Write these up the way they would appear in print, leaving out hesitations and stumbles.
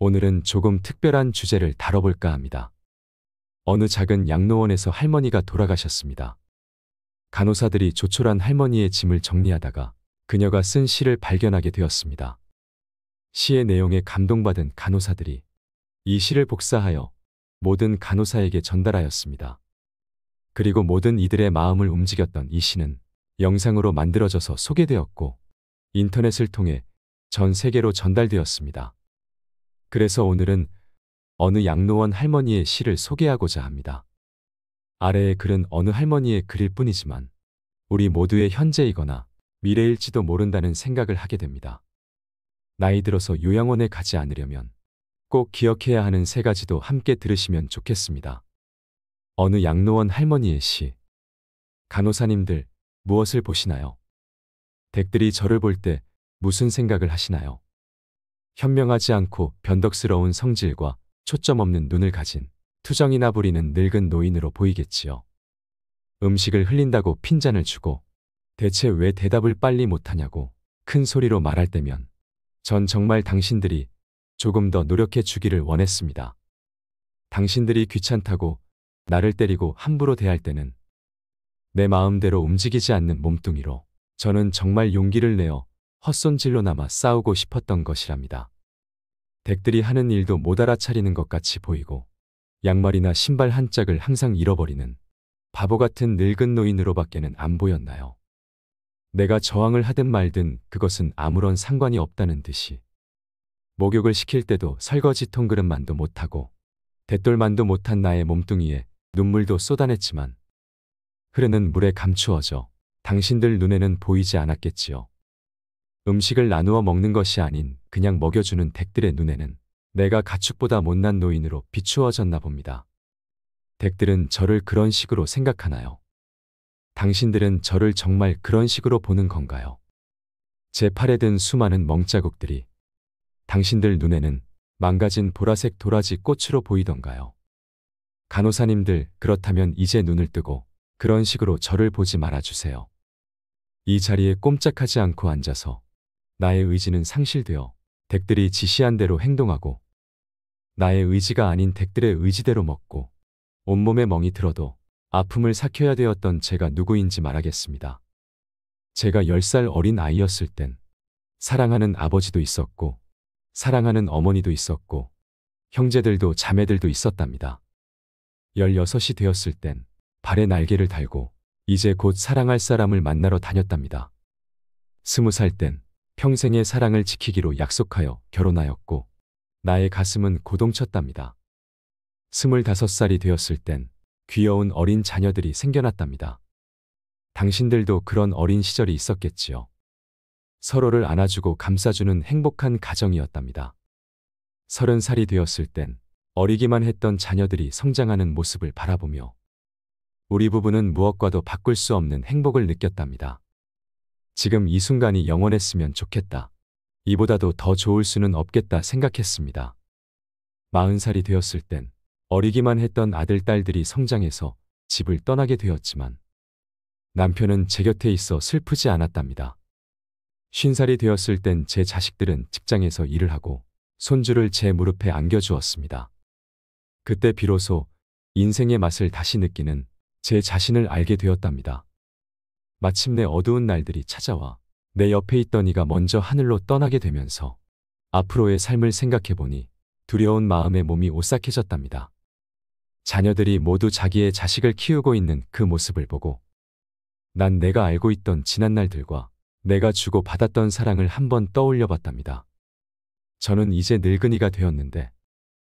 오늘은 조금 특별한 주제를 다뤄볼까 합니다. 어느 작은 양로원에서 할머니가 돌아가셨습니다. 간호사들이 조촐한 할머니의 짐을 정리하다가 그녀가 쓴 시를 발견하게 되었습니다. 시의 내용에 감동받은 간호사들이 이 시를 복사하여 모든 간호사에게 전달하였습니다. 그리고 모든 이들의 마음을 움직였던 이 시는 영상으로 만들어져서 소개되었고 인터넷을 통해 전 세계로 전달되었습니다. 그래서 오늘은 어느 양로원 할머니의 시를 소개하고자 합니다. 아래의 글은 어느 할머니의 글일 뿐이지만 우리 모두의 현재이거나 미래일지도 모른다는 생각을 하게 됩니다. 나이 들어서 요양원에 가지 않으려면 꼭 기억해야 하는 세 가지도 함께 들으시면 좋겠습니다. 어느 양로원 할머니의 시. 간호사님들, 무엇을 보시나요? 댁들이 저를 볼 때 무슨 생각을 하시나요? 현명하지 않고 변덕스러운 성질과 초점 없는 눈을 가진 투정이나 부리는 늙은 노인으로 보이겠지요. 음식을 흘린다고 핀잔을 주고 대체 왜 대답을 빨리 못하냐고 큰 소리로 말할 때면 전 정말 당신들이 조금 더 노력해 주기를 원했습니다. 당신들이 귀찮다고 나를 때리고 함부로 대할 때는 내 마음대로 움직이지 않는 몸뚱이로 저는 정말 용기를 내어 헛손질로나마 싸우고 싶었던 것이랍니다. 댁들이 하는 일도 못 알아차리는 것 같이 보이고 양말이나 신발 한 짝을 항상 잃어버리는 바보 같은 늙은 노인으로밖에는 안 보였나요? 내가 저항을 하든 말든 그것은 아무런 상관이 없다는 듯이 목욕을 시킬 때도 설거지 통그릇만도 못하고 대돌만도 못한 나의 몸뚱이에 눈물도 쏟아냈지만 흐르는 물에 감추어져 당신들 눈에는 보이지 않았겠지요. 음식을 나누어 먹는 것이 아닌 그냥 먹여주는 댁들의 눈에는 내가 가축보다 못난 노인으로 비추어졌나 봅니다. 댁들은 저를 그런 식으로 생각하나요? 당신들은 저를 정말 그런 식으로 보는 건가요? 제 팔에 든 수많은 멍자국들이 당신들 눈에는 망가진 보라색 도라지 꽃으로 보이던가요? 간호사님들, 그렇다면 이제 눈을 뜨고 그런 식으로 저를 보지 말아주세요. 이 자리에 꼼짝하지 않고 앉아서 나의 의지는 상실되어 댁들이 지시한 대로 행동하고 나의 의지가 아닌 댁들의 의지대로 먹고 온몸에 멍이 들어도 아픔을 삭혀야 되었던 제가 누구인지 말하겠습니다. 제가 10살 어린 아이였을 땐 사랑하는 아버지도 있었고 사랑하는 어머니도 있었고 형제들도 자매들도 있었답니다. 16이 되었을 땐 발에 날개를 달고 이제 곧 사랑할 사람을 만나러 다녔답니다. 20살 땐 평생의 사랑을 지키기로 약속하여 결혼하였고 나의 가슴은 고동쳤답니다. 25살이 되었을 땐 귀여운 어린 자녀들이 생겨났답니다. 당신들도 그런 어린 시절이 있었겠지요. 서로를 안아주고 감싸주는 행복한 가정이었답니다. 30살이 되었을 땐 어리기만 했던 자녀들이 성장하는 모습을 바라보며 우리 부부는 무엇과도 바꿀 수 없는 행복을 느꼈답니다. 지금 이 순간이 영원했으면 좋겠다. 이보다도 더 좋을 수는 없겠다 생각했습니다. 40살이 되었을 땐 어리기만 했던 아들, 딸들이 성장해서 집을 떠나게 되었지만 남편은 제 곁에 있어 슬프지 않았답니다. 50살이 되었을 땐 제 자식들은 직장에서 일을 하고 손주를 제 무릎에 안겨주었습니다. 그때 비로소 인생의 맛을 다시 느끼는 제 자신을 알게 되었답니다. 마침내 어두운 날들이 찾아와 내 옆에 있던 이가 먼저 하늘로 떠나게 되면서 앞으로의 삶을 생각해보니 두려운 마음에 몸이 오싹해졌답니다. 자녀들이 모두 자기의 자식을 키우고 있는 그 모습을 보고 난 내가 알고 있던 지난 날들과 내가 주고 받았던 사랑을 한번 떠올려 봤답니다. 저는 이제 늙은이가 되었는데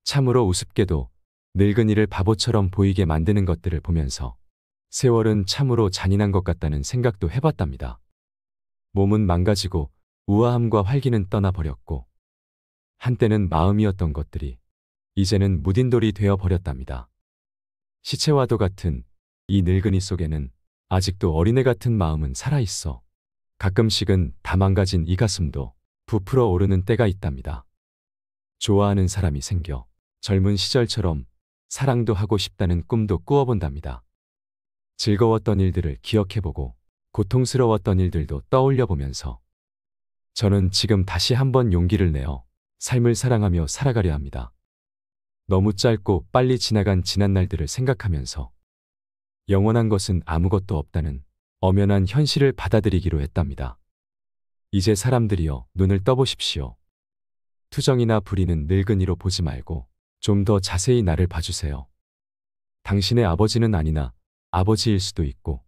참으로 우습게도 늙은이를 바보처럼 보이게 만드는 것들을 보면서 세월은 참으로 잔인한 것 같다는 생각도 해봤답니다. 몸은 망가지고 우아함과 활기는 떠나버렸고 한때는 마음이었던 것들이 이제는 묻은 돌이 되어버렸답니다. 시체와도 같은 이 늙은이 속에는 아직도 어린애 같은 마음은 살아있어 가끔씩은 다 망가진 이 가슴도 부풀어 오르는 때가 있답니다. 좋아하는 사람이 생겨 젊은 시절처럼 사랑도 하고 싶다는 꿈도 꾸어본답니다. 즐거웠던 일들을 기억해보고 고통스러웠던 일들도 떠올려보면서 저는 지금 다시 한번 용기를 내어 삶을 사랑하며 살아가려 합니다. 너무 짧고 빨리 지나간 지난 날들을 생각하면서 영원한 것은 아무것도 없다는 엄연한 현실을 받아들이기로 했답니다. 이제 사람들이여 눈을 떠보십시오. 투정이나 불의는 늙은이로 보지 말고 좀 더 자세히 나를 봐주세요. 당신의 아버지는 아니나 아버지일 수도 있고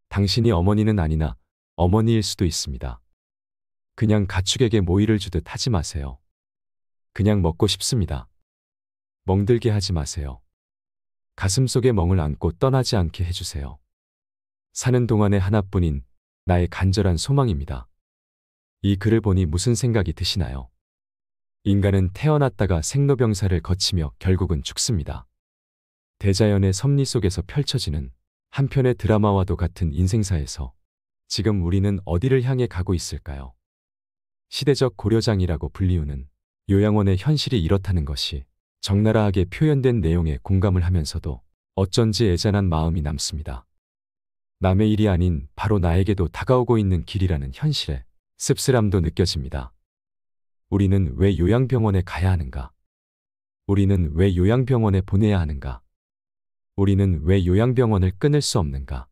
당신이 어머니는 아니나 어머니일 수도 있습니다. 그냥 가축에게 모이를 주듯 하지 마세요. 그냥 먹고 싶습니다. 멍들게 하지 마세요. 가슴속에 멍을 안고 떠나지 않게 해주세요. 사는 동안의 하나뿐인 나의 간절한 소망입니다. 이 글을 보니 무슨 생각이 드시나요? 인간은 태어났다가 생로병사를 거치며 결국은 죽습니다. 대자연의 섭리 속에서 펼쳐지는 한편의 드라마와도 같은 인생사에서 지금 우리는 어디를 향해 가고 있을까요? 시대적 고려장이라고 불리우는 요양원의 현실이 이렇다는 것이 적나라하게 표현된 내용에 공감을 하면서도 어쩐지 애잔한 마음이 남습니다. 남의 일이 아닌 바로 나에게도 다가오고 있는 길이라는 현실에 씁쓸함도 느껴집니다. 우리는 왜 요양병원에 가야 하는가? 우리는 왜 요양병원에 보내야 하는가? 우리는 왜 요양병원을 끊을 수 없는가?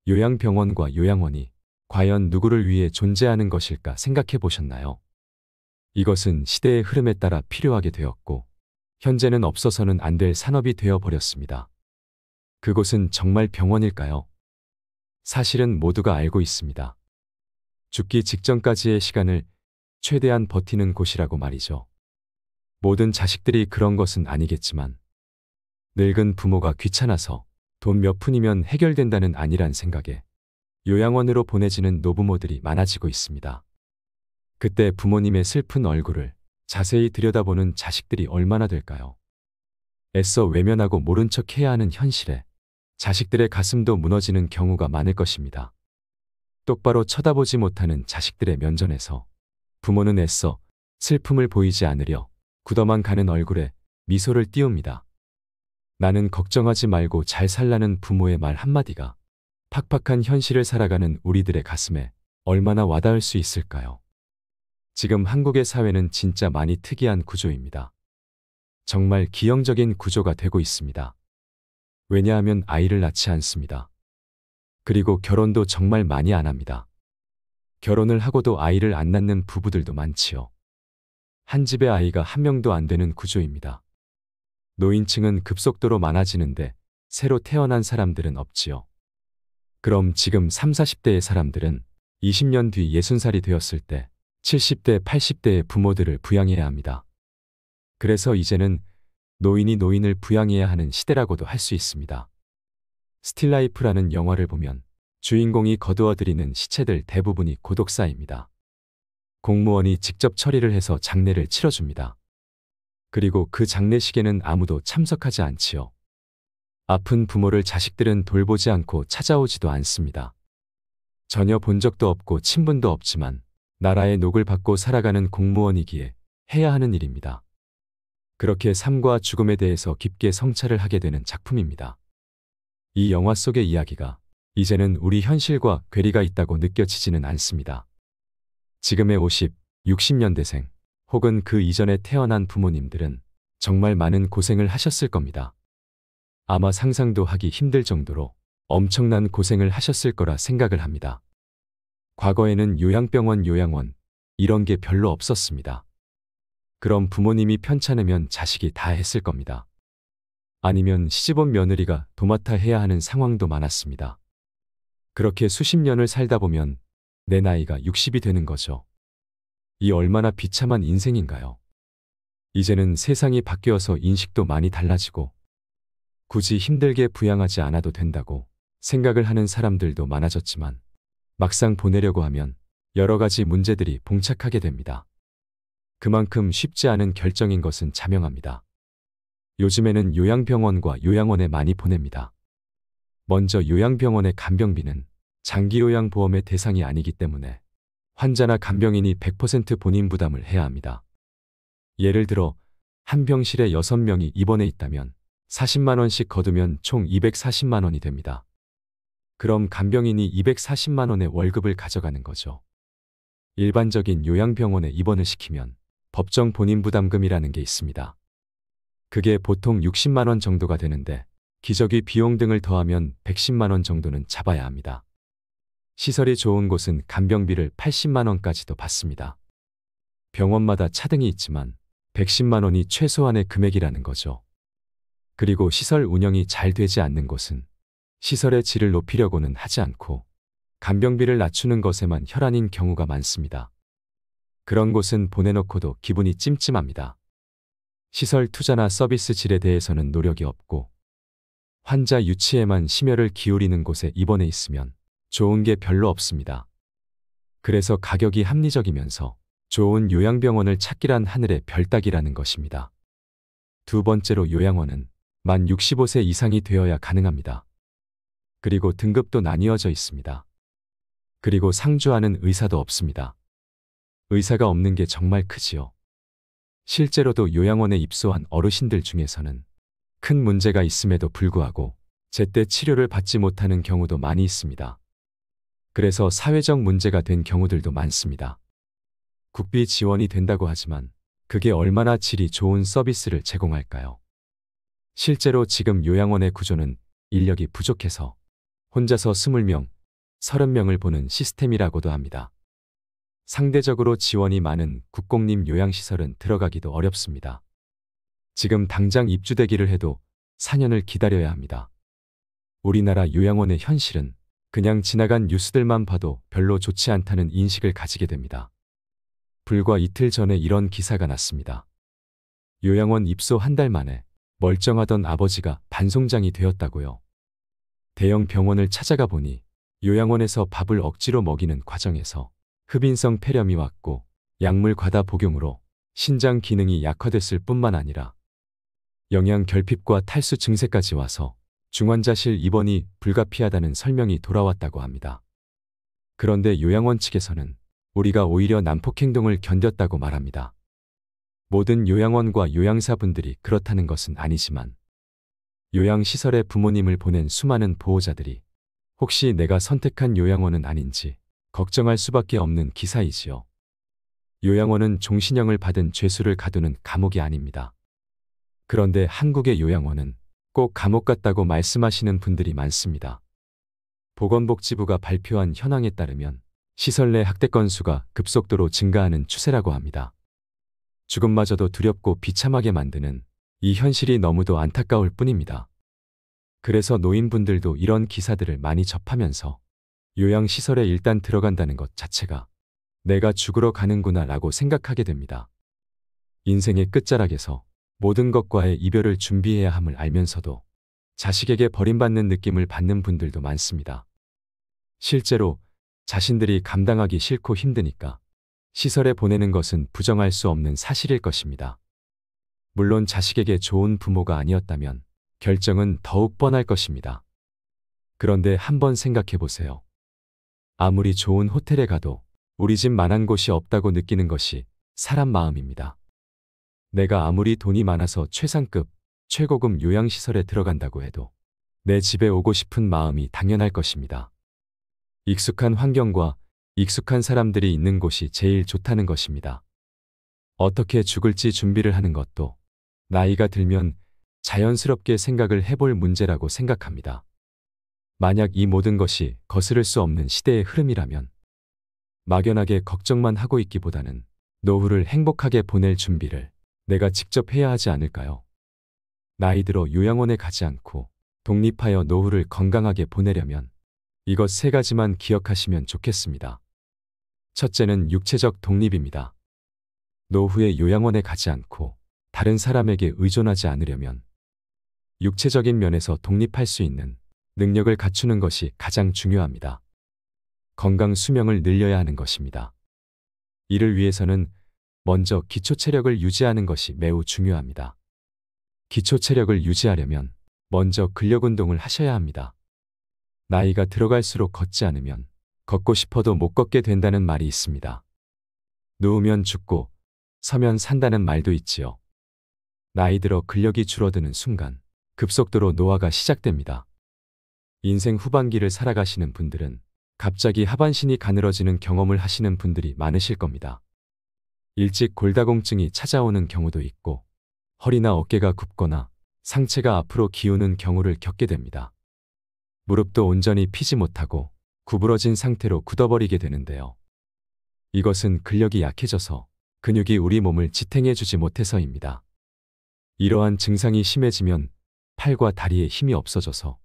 요양병원과 요양원이 과연 누구를 위해 존재하는 것일까 생각해 보셨나요? 이것은 시대의 흐름에 따라 필요하게 되었고 현재는 없어서는 안 될 산업이 되어버렸습니다. 그곳은 정말 병원일까요? 사실은 모두가 알고 있습니다. 죽기 직전까지의 시간을 최대한 버티는 곳이라고 말이죠. 모든 자식들이 그런 것은 아니겠지만 늙은 부모가 귀찮아서 돈 몇 푼이면 해결된다는 아니란 생각에 요양원으로 보내지는 노부모들이 많아지고 있습니다. 그때 부모님의 슬픈 얼굴을 자세히 들여다보는 자식들이 얼마나 될까요? 애써 외면하고 모른 척 해야 하는 현실에 자식들의 가슴도 무너지는 경우가 많을 것입니다. 똑바로 쳐다보지 못하는 자식들의 면전에서 부모는 애써 슬픔을 보이지 않으려 굳어만 가는 얼굴에 미소를 띄웁니다. 나는 걱정하지 말고 잘 살라는 부모의 말 한마디가 팍팍한 현실을 살아가는 우리들의 가슴에 얼마나 와닿을 수 있을까요? 지금 한국의 사회는 진짜 많이 특이한 구조입니다. 정말 기형적인 구조가 되고 있습니다. 왜냐하면 아이를 낳지 않습니다. 그리고 결혼도 정말 많이 안 합니다. 결혼을 하고도 아이를 안 낳는 부부들도 많지요. 한 집에 아이가 한 명도 안 되는 구조입니다. 노인층은 급속도로 많아지는데 새로 태어난 사람들은 없지요. 그럼 지금 30, 40대의 사람들은 20년 뒤 60살이 되었을 때 70대, 80대의 부모들을 부양해야 합니다. 그래서 이제는 노인이 노인을 부양해야 하는 시대라고도 할 수 있습니다. 스틸라이프라는 영화를 보면 주인공이 거두어들이는 시체들 대부분이 고독사입니다. 공무원이 직접 처리를 해서 장례를 치러줍니다. 그리고 그 장례식에는 아무도 참석하지 않지요. 아픈 부모를 자식들은 돌보지 않고 찾아오지도 않습니다. 전혀 본 적도 없고 친분도 없지만 나라의 녹을 받고 살아가는 공무원이기에 해야 하는 일입니다. 그렇게 삶과 죽음에 대해서 깊게 성찰을 하게 되는 작품입니다. 이 영화 속의 이야기가 이제는 우리 현실과 괴리가 있다고 느껴지지는 않습니다. 지금의 50, 60년대생 혹은 그 이전에 태어난 부모님들은 정말 많은 고생을 하셨을 겁니다. 아마 상상도 하기 힘들 정도로 엄청난 고생을 하셨을 거라 생각을 합니다. 과거에는 요양병원, 요양원 이런 게 별로 없었습니다. 그럼 부모님이 편찮으면 자식이 다 했을 겁니다. 아니면 시집온 며느리가 도맡아 해야 하는 상황도 많았습니다. 그렇게 수십 년을 살다 보면 내 나이가 60이 되는 거죠. 이 얼마나 비참한 인생인가요? 이제는 세상이 바뀌어서 인식도 많이 달라지고 굳이 힘들게 부양하지 않아도 된다고 생각을 하는 사람들도 많아졌지만 막상 보내려고 하면 여러 가지 문제들이 봉착하게 됩니다. 그만큼 쉽지 않은 결정인 것은 자명합니다. 요즘에는 요양병원과 요양원에 많이 보냅니다. 먼저 요양병원의 간병비는 장기요양보험의 대상이 아니기 때문에 환자나 간병인이 100% 본인 부담을 해야 합니다. 예를 들어 한 병실에 6명이 입원해 있다면 40만 원씩 거두면 총 240만 원이 됩니다. 그럼 간병인이 240만 원의 월급을 가져가는 거죠. 일반적인 요양병원에 입원을 시키면 법정 본인 부담금이라는 게 있습니다. 그게 보통 60만 원 정도가 되는데 기저귀 비용 등을 더하면 110만 원 정도는 잡아야 합니다. 시설이 좋은 곳은 간병비를 80만 원까지도 받습니다. 병원마다 차등이 있지만 110만 원이 최소한의 금액이라는 거죠. 그리고 시설 운영이 잘 되지 않는 곳은 시설의 질을 높이려고는 하지 않고 간병비를 낮추는 것에만 혈안인 경우가 많습니다. 그런 곳은 보내놓고도 기분이 찜찜합니다. 시설 투자나 서비스 질에 대해서는 노력이 없고 환자 유치에만 심혈을 기울이는 곳에 입원해 있으면 좋은 게 별로 없습니다. 그래서 가격이 합리적이면서 좋은 요양병원을 찾기란 하늘의 별 따기라는 것입니다. 두 번째로 요양원은 만 65세 이상이 되어야 가능합니다. 그리고 등급도 나뉘어져 있습니다. 그리고 상주하는 의사도 없습니다. 의사가 없는 게 정말 크지요. 실제로도 요양원에 입소한 어르신들 중에서는 큰 문제가 있음에도 불구하고 제때 치료를 받지 못하는 경우도 많이 있습니다. 그래서 사회적 문제가 된 경우들도 많습니다. 국비 지원이 된다고 하지만 그게 얼마나 질이 좋은 서비스를 제공할까요? 실제로 지금 요양원의 구조는 인력이 부족해서 혼자서 20명, 30명을 보는 시스템이라고도 합니다. 상대적으로 지원이 많은 국공립 요양시설은 들어가기도 어렵습니다. 지금 당장 입주되기를 해도 4년을 기다려야 합니다. 우리나라 요양원의 현실은 그냥 지나간 뉴스들만 봐도 별로 좋지 않다는 인식을 가지게 됩니다. 불과 이틀 전에 이런 기사가 났습니다. 요양원 입소 한 달 만에 멀쩡하던 아버지가 반송장이 되었다고요. 대형 병원을 찾아가 보니 요양원에서 밥을 억지로 먹이는 과정에서 흡인성 폐렴이 왔고 약물 과다 복용으로 신장 기능이 약화됐을 뿐만 아니라 영양 결핍과 탈수 증세까지 와서 중환자실 입원이 불가피하다는 설명이 돌아왔다고 합니다. 그런데 요양원 측에서는 우리가 오히려 난폭행동을 견뎠다고 말합니다. 모든 요양원과 요양사분들이 그렇다는 것은 아니지만 요양시설에 부모님을 보낸 수많은 보호자들이 혹시 내가 선택한 요양원은 아닌지 걱정할 수밖에 없는 기사이지요. 요양원은 종신형을 받은 죄수를 가두는 감옥이 아닙니다. 그런데 한국의 요양원은 꼭 감옥 같다고 말씀하시는 분들이 많습니다. 보건복지부가 발표한 현황에 따르면 시설 내 학대 건수가 급속도로 증가하는 추세라고 합니다. 죽음마저도 두렵고 비참하게 만드는 이 현실이 너무도 안타까울 뿐입니다. 그래서 노인분들도 이런 기사들을 많이 접하면서 요양시설에 일단 들어간다는 것 자체가 내가 죽으러 가는구나 라고 생각하게 됩니다. 인생의 끝자락에서 모든 것과의 이별을 준비해야 함을 알면서도 자식에게 버림받는 느낌을 받는 분들도 많습니다. 실제로 자신들이 감당하기 싫고 힘드니까 시설에 보내는 것은 부정할 수 없는 사실일 것입니다. 물론 자식에게 좋은 부모가 아니었다면 결정은 더욱 뻔할 것입니다. 그런데 한번 생각해 보세요. 아무리 좋은 호텔에 가도 우리 집만한 곳이 없다고 느끼는 것이 사람 마음입니다. 내가 아무리 돈이 많아서 최상급, 최고급 요양시설에 들어간다고 해도 내 집에 오고 싶은 마음이 당연할 것입니다. 익숙한 환경과 익숙한 사람들이 있는 곳이 제일 좋다는 것입니다. 어떻게 죽을지 준비를 하는 것도 나이가 들면 자연스럽게 생각을 해볼 문제라고 생각합니다. 만약 이 모든 것이 거스를 수 없는 시대의 흐름이라면 막연하게 걱정만 하고 있기보다는 노후를 행복하게 보낼 준비를 내가 직접 해야 하지 않을까요? 나이 들어 요양원에 가지 않고 독립하여 노후를 건강하게 보내려면 이것 세 가지만 기억하시면 좋겠습니다. 첫째는 육체적 독립입니다. 노후에 요양원에 가지 않고 다른 사람에게 의존하지 않으려면 육체적인 면에서 독립할 수 있는 능력을 갖추는 것이 가장 중요합니다. 건강 수명을 늘려야 하는 것입니다. 이를 위해서는 먼저 기초 체력을 유지하는 것이 매우 중요합니다. 기초 체력을 유지하려면 먼저 근력 운동을 하셔야 합니다. 나이가 들어갈수록 걷지 않으면 걷고 싶어도 못 걷게 된다는 말이 있습니다. 누우면 죽고 서면 산다는 말도 있지요. 나이 들어 근력이 줄어드는 순간 급속도로 노화가 시작됩니다. 인생 후반기를 살아가시는 분들은 갑자기 하반신이 가늘어지는 경험을 하시는 분들이 많으실 겁니다. 일찍 골다공증이 찾아오는 경우도 있고 허리나 어깨가 굽거나 상체가 앞으로 기우는 경우를 겪게 됩니다. 무릎도 온전히 피지 못하고 구부러진 상태로 굳어버리게 되는데요. 이것은 근력이 약해져서 근육이 우리 몸을 지탱해주지 못해서입니다. 이러한 증상이 심해지면 팔과 다리에 힘이 없어져서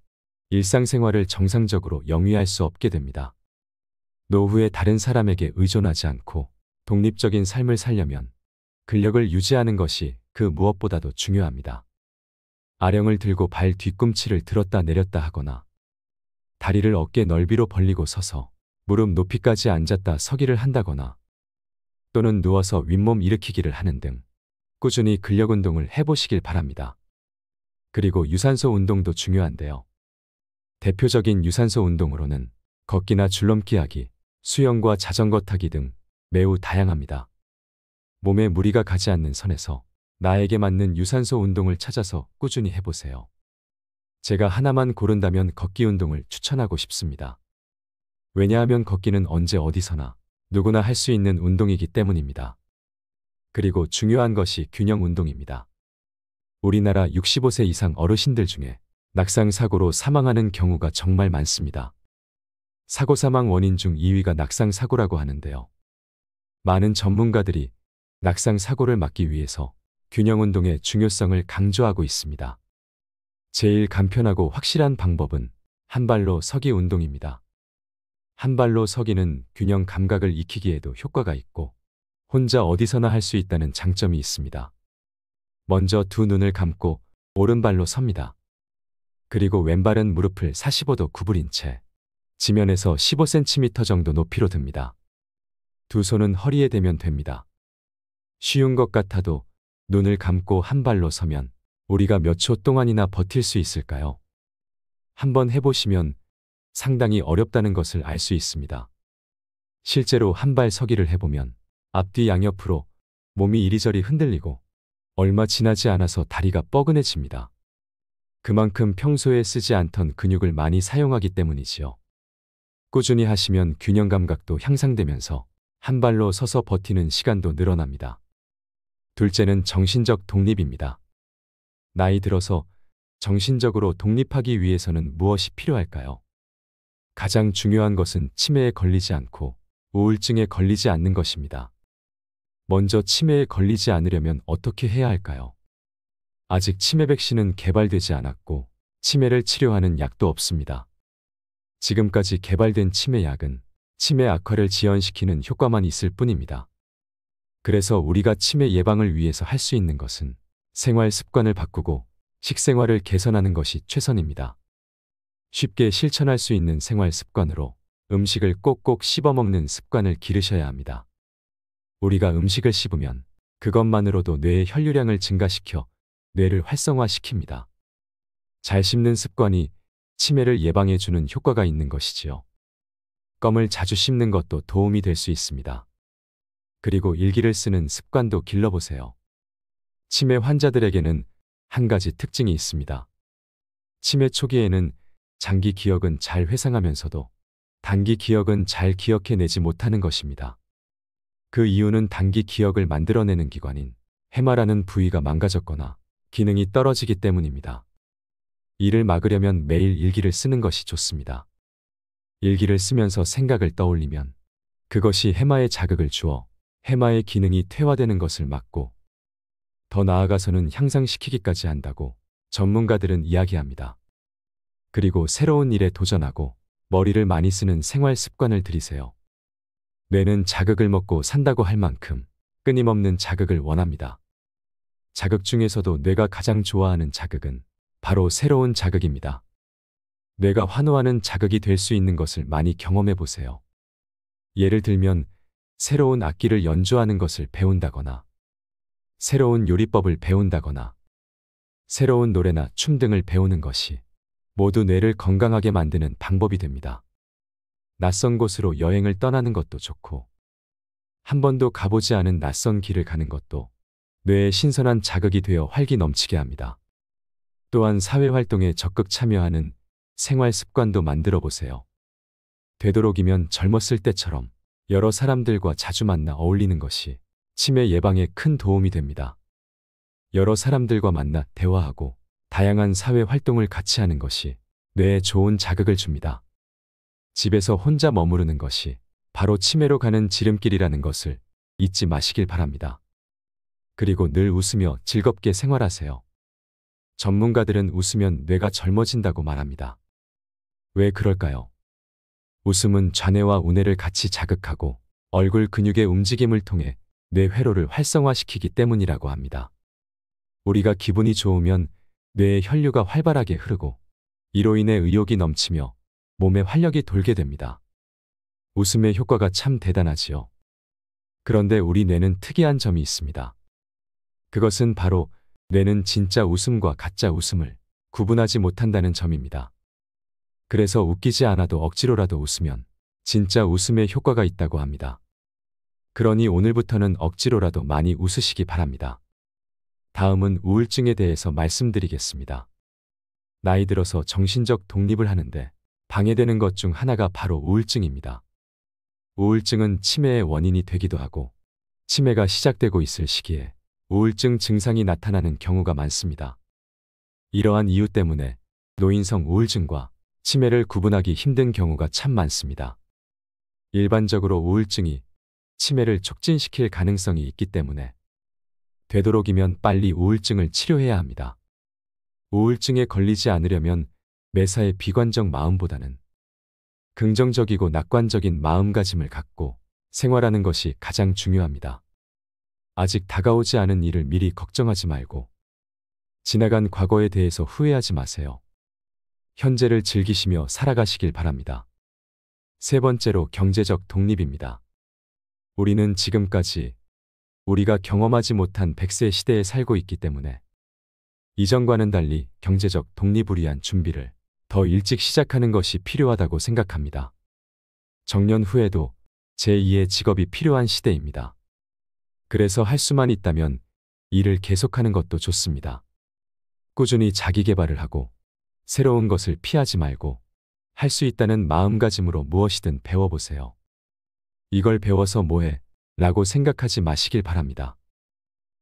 일상생활을 정상적으로 영위할 수 없게 됩니다. 노후에 다른 사람에게 의존하지 않고 독립적인 삶을 살려면 근력을 유지하는 것이 그 무엇보다도 중요합니다. 아령을 들고 발 뒤꿈치를 들었다 내렸다 하거나 다리를 어깨 넓이로 벌리고 서서 무릎 높이까지 앉았다 서기를 한다거나 또는 누워서 윗몸 일으키기를 하는 등 꾸준히 근력 운동을 해보시길 바랍니다. 그리고 유산소 운동도 중요한데요. 대표적인 유산소 운동으로는 걷기나 줄넘기 하기, 수영과 자전거 타기 등 매우 다양합니다. 몸에 무리가 가지 않는 선에서 나에게 맞는 유산소 운동을 찾아서 꾸준히 해보세요. 제가 하나만 고른다면 걷기 운동을 추천하고 싶습니다. 왜냐하면 걷기는 언제 어디서나 누구나 할 수 있는 운동이기 때문입니다. 그리고 중요한 것이 균형 운동입니다. 우리나라 65세 이상 어르신들 중에 낙상 사고로 사망하는 경우가 정말 많습니다. 사고 사망 원인 중 2위가 낙상 사고라고 하는데요. 많은 전문가들이 낙상 사고를 막기 위해서 균형 운동의 중요성을 강조하고 있습니다. 제일 간편하고 확실한 방법은 한 발로 서기 운동입니다. 한 발로 서기는 균형 감각을 익히기에도 효과가 있고 혼자 어디서나 할 수 있다는 장점이 있습니다. 먼저 두 눈을 감고 오른발로 섭니다. 그리고 왼발은 무릎을 45도 구부린 채 지면에서 15cm 정도 높이로 듭니다. 두 손은 허리에 대면 됩니다. 쉬운 것 같아도 눈을 감고 한 발로 서면 우리가 몇 초 동안이나 버틸 수 있을까요? 한번 해보시면 상당히 어렵다는 것을 알 수 있습니다. 실제로 한 발 서기를 해보면 앞뒤 양옆으로 몸이 이리저리 흔들리고 얼마 지나지 않아서 다리가 뻐근해집니다. 그만큼 평소에 쓰지 않던 근육을 많이 사용하기 때문이지요. 꾸준히 하시면 균형 감각도 향상되면서 한 발로 서서 버티는 시간도 늘어납니다. 둘째는 정신적 독립입니다. 나이 들어서 정신적으로 독립하기 위해서는 무엇이 필요할까요? 가장 중요한 것은 치매에 걸리지 않고 우울증에 걸리지 않는 것입니다. 먼저 치매에 걸리지 않으려면 어떻게 해야 할까요? 아직 치매 백신은 개발되지 않았고 치매를 치료하는 약도 없습니다. 지금까지 개발된 치매약은 치매 악화를 지연시키는 효과만 있을 뿐입니다. 그래서 우리가 치매 예방을 위해서 할 수 있는 것은 생활 습관을 바꾸고 식생활을 개선하는 것이 최선입니다. 쉽게 실천할 수 있는 생활 습관으로 음식을 꼭꼭 씹어 먹는 습관을 기르셔야 합니다. 우리가 음식을 씹으면 그것만으로도 뇌의 혈류량을 증가시켜 뇌를 활성화시킵니다. 잘 씹는 습관이 치매를 예방해주는 효과가 있는 것이지요. 껌을 자주 씹는 것도 도움이 될 수 있습니다. 그리고 일기를 쓰는 습관도 길러보세요. 치매 환자들에게는 한 가지 특징이 있습니다. 치매 초기에는 장기 기억은 잘 회상하면서도 단기 기억은 잘 기억해내지 못하는 것입니다. 그 이유는 단기 기억을 만들어내는 기관인 해마라는 부위가 망가졌거나 기능이 떨어지기 때문입니다. 이를 막으려면 매일 일기를 쓰는 것이 좋습니다. 일기를 쓰면서 생각을 떠올리면 그것이 해마에 자극을 주어 해마의 기능이 퇴화되는 것을 막고 더 나아가서는 향상시키기까지 한다고 전문가들은 이야기합니다. 그리고 새로운 일에 도전하고 머리를 많이 쓰는 생활 습관을 들이세요. 뇌는 자극을 먹고 산다고 할 만큼 끊임없는 자극을 원합니다. 자극 중에서도 뇌가 가장 좋아하는 자극은 바로 새로운 자극입니다. 뇌가 환호하는 자극이 될 수 있는 것을 많이 경험해 보세요. 예를 들면 새로운 악기를 연주하는 것을 배운다거나 새로운 요리법을 배운다거나 새로운 노래나 춤 등을 배우는 것이 모두 뇌를 건강하게 만드는 방법이 됩니다. 낯선 곳으로 여행을 떠나는 것도 좋고 한 번도 가보지 않은 낯선 길을 가는 것도 뇌에 신선한 자극이 되어 활기 넘치게 합니다. 또한 사회활동에 적극 참여하는 생활 습관도 만들어 보세요. 되도록이면 젊었을 때처럼 여러 사람들과 자주 만나 어울리는 것이 치매 예방에 큰 도움이 됩니다. 여러 사람들과 만나 대화하고 다양한 사회 활동을 같이 하는 것이 뇌에 좋은 자극을 줍니다. 집에서 혼자 머무르는 것이 바로 치매로 가는 지름길이라는 것을 잊지 마시길 바랍니다. 그리고 늘 웃으며 즐겁게 생활하세요. 전문가들은 웃으면 뇌가 젊어진다고 말합니다. 왜 그럴까요? 웃음은 좌뇌와 우뇌를 같이 자극하고 얼굴 근육의 움직임을 통해 뇌 회로를 활성화시키기 때문이라고 합니다. 우리가 기분이 좋으면 뇌의 혈류가 활발하게 흐르고 이로 인해 의욕이 넘치며 몸에 활력이 돌게 됩니다. 웃음의 효과가 참 대단하지요. 그런데 우리 뇌는 특이한 점이 있습니다. 그것은 바로 뇌는 진짜 웃음과 가짜 웃음을 구분하지 못한다는 점입니다. 그래서 웃기지 않아도 억지로라도 웃으면 진짜 웃음의 효과가 있다고 합니다. 그러니 오늘부터는 억지로라도 많이 웃으시기 바랍니다. 다음은 우울증에 대해서 말씀드리겠습니다. 나이 들어서 정신적 독립을 하는데 방해되는 것 중 하나가 바로 우울증입니다. 우울증은 치매의 원인이 되기도 하고 치매가 시작되고 있을 시기에 우울증 증상이 나타나는 경우가 많습니다. 이러한 이유 때문에 노인성 우울증과 치매를 구분하기 힘든 경우가 참 많습니다. 일반적으로 우울증이 치매를 촉진시킬 가능성이 있기 때문에 되도록이면 빨리 우울증을 치료해야 합니다. 우울증에 걸리지 않으려면 매사에 비관적 마음보다는 긍정적이고 낙관적인 마음가짐을 갖고 생활하는 것이 가장 중요합니다. 아직 다가오지 않은 일을 미리 걱정하지 말고 지나간 과거에 대해서 후회하지 마세요. 현재를 즐기시며 살아가시길 바랍니다. 세 번째로 경제적 독립입니다. 우리는 지금까지 우리가 경험하지 못한 100세 시대에 살고 있기 때문에 이전과는 달리 경제적 독립을 위한 준비를 더 일찍 시작하는 것이 필요하다고 생각합니다. 정년 후에도 제2의 직업이 필요한 시대입니다. 그래서 할 수만 있다면 일을 계속하는 것도 좋습니다. 꾸준히 자기 개발을 하고 새로운 것을 피하지 말고 할 수 있다는 마음가짐으로 무엇이든 배워보세요. 이걸 배워서 뭐해? 라고 생각하지 마시길 바랍니다.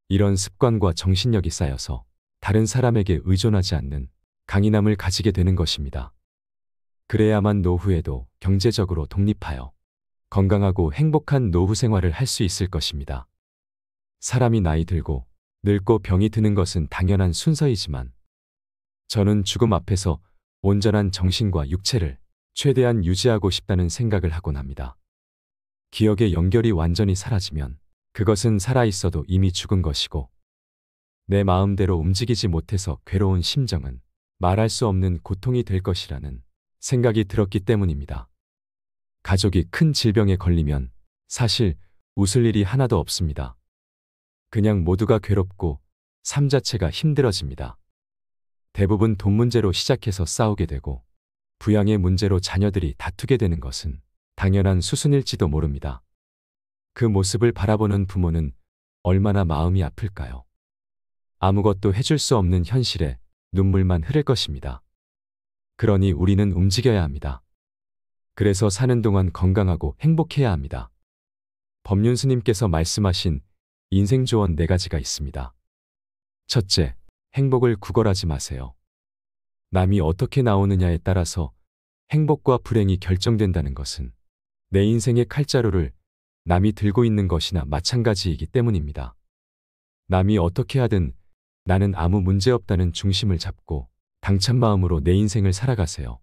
이런 습관과 정신력이 쌓여서 다른 사람에게 의존하지 않는 강인함을 가지게 되는 것입니다. 그래야만 노후에도 경제적으로 독립하여 건강하고 행복한 노후 생활을 할 수 있을 것입니다. 사람이 나이 들고 늙고 병이 드는 것은 당연한 순서이지만 저는 죽음 앞에서 온전한 정신과 육체를 최대한 유지하고 싶다는 생각을 하곤 합니다. 기억의 연결이 완전히 사라지면 그것은 살아있어도 이미 죽은 것이고 내 마음대로 움직이지 못해서 괴로운 심정은 말할 수 없는 고통이 될 것이라는 생각이 들었기 때문입니다. 가족이 큰 질병에 걸리면 사실 웃을 일이 하나도 없습니다. 그냥 모두가 괴롭고 삶 자체가 힘들어집니다. 대부분 돈 문제로 시작해서 싸우게 되고 부양의 문제로 자녀들이 다투게 되는 것은 당연한 수순일지도 모릅니다. 그 모습을 바라보는 부모는 얼마나 마음이 아플까요? 아무것도 해줄 수 없는 현실에 눈물만 흐를 것입니다. 그러니 우리는 움직여야 합니다. 그래서 사는 동안 건강하고 행복해야 합니다. 법륜 스님께서 말씀하신 인생 조언 4가지가 있습니다. 첫째, 행복을 구걸하지 마세요. 남이 어떻게 나오느냐에 따라서 행복과 불행이 결정된다는 것은 내 인생의 칼자루를 남이 들고 있는 것이나 마찬가지이기 때문입니다. 남이 어떻게 하든 나는 아무 문제 없다는 중심을 잡고 당찬 마음으로 내 인생을 살아가세요.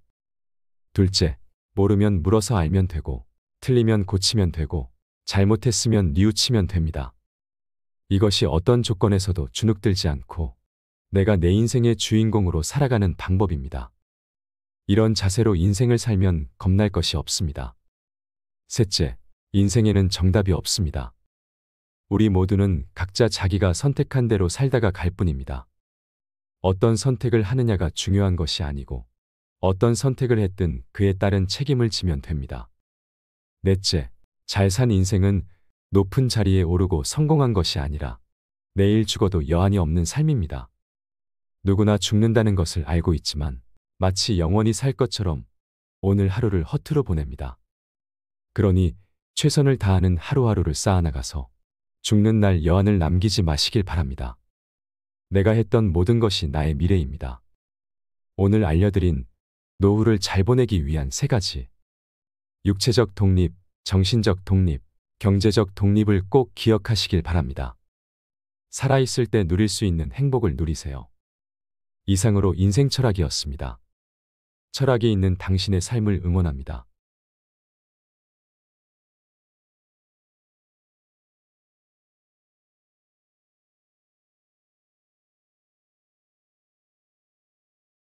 둘째, 모르면 물어서 알면 되고 틀리면 고치면 되고 잘못했으면 뉘우치면 됩니다. 이것이 어떤 조건에서도 주눅들지 않고 내가 내 인생의 주인공으로 살아가는 방법입니다. 이런 자세로 인생을 살면 겁날 것이 없습니다. 셋째, 인생에는 정답이 없습니다. 우리 모두는 각자 자기가 선택한 대로 살다가 갈 뿐입니다. 어떤 선택을 하느냐가 중요한 것이 아니고 어떤 선택을 했든 그에 따른 책임을 지면 됩니다. 넷째, 잘 산 인생은 높은 자리에 오르고 성공한 것이 아니라 내일 죽어도 여한이 없는 삶입니다. 누구나 죽는다는 것을 알고 있지만 마치 영원히 살 것처럼 오늘 하루를 허투루 보냅니다. 그러니 최선을 다하는 하루하루를 쌓아나가서 죽는 날 여한을 남기지 마시길 바랍니다. 내가 했던 모든 것이 나의 미래입니다. 오늘 알려드린 노후를 잘 보내기 위한 3가지. 육체적 독립, 정신적 독립, 경제적 독립을 꼭 기억하시길 바랍니다. 살아있을 때 누릴 수 있는 행복을 누리세요. 이상으로 인생 철학이었습니다. 철학이 있는 당신의 삶을 응원합니다.